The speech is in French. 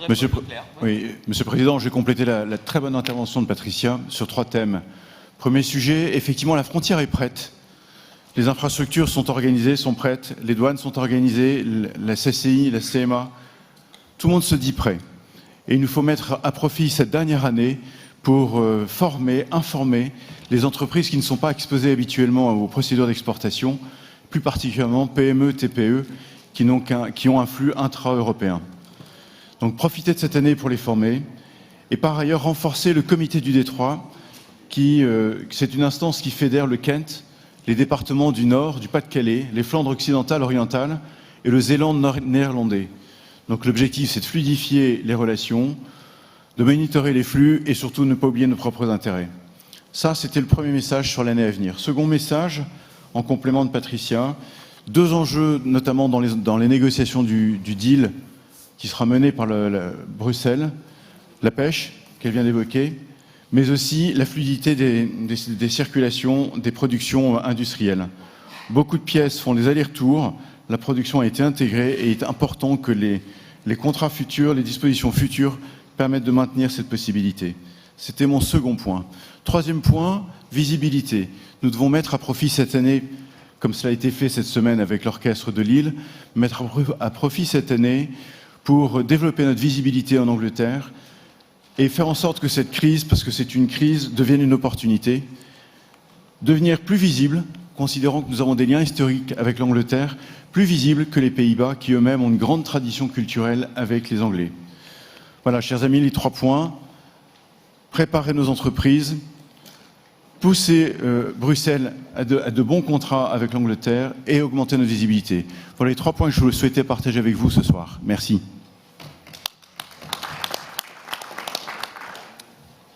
Monsieur le Président, je vais compléter la très bonne intervention de Patricia sur 3 thèmes. Premier sujet, effectivement, la frontière est prête. Les infrastructures sont organisées, sont prêtes, les douanes sont organisées, la CCI, la CMA, tout le monde se dit prêt. Et il nous faut mettre à profit cette dernière année pour former, informer les entreprises qui ne sont pas exposées habituellement aux procédures d'exportation, plus particulièrement PME, TPE, qui ont un flux intra-européen. Donc profitez de cette année pour les former et par ailleurs renforcer le comité du Détroit, c'est une instance qui fédère le Kent, les départements du Nord, du Pas-de-Calais, les Flandres occidentales, orientales et le Zélande néerlandais. Donc l'objectif, c'est de fluidifier les relations, de monitorer les flux et surtout ne pas oublier nos propres intérêts. Ça, c'était le premier message sur l'année à venir. Second message, en complément de Patricia, 2 enjeux, notamment dans les négociations du deal qui sera mené par Bruxelles, la pêche, qu'elle vient d'évoquer, mais aussi la fluidité des circulations, des productions industrielles. Beaucoup de pièces font des allers-retours, la production a été intégrée et il est important que les contrats futurs, les dispositions futures permettent de maintenir cette possibilité. C'était mon second point. Troisième point, visibilité. Nous devons mettre à profit cette année, comme cela a été fait cette semaine avec l'Orchestre de Lille, mettre à profit cette année pour développer notre visibilité en Angleterre et faire en sorte que cette crise, parce que c'est une crise, devienne une opportunité, devenir plus visible, considérant que nous avons des liens historiques avec l'Angleterre, plus visibles que les Pays-Bas, qui eux-mêmes ont une grande tradition culturelle avec les Anglais. Voilà, chers amis, les 3 points. Préparer nos entreprises, pousser Bruxelles à de bons contrats avec l'Angleterre et augmenter notre visibilité. Voilà les 3 points que je souhaitais partager avec vous ce soir. Merci.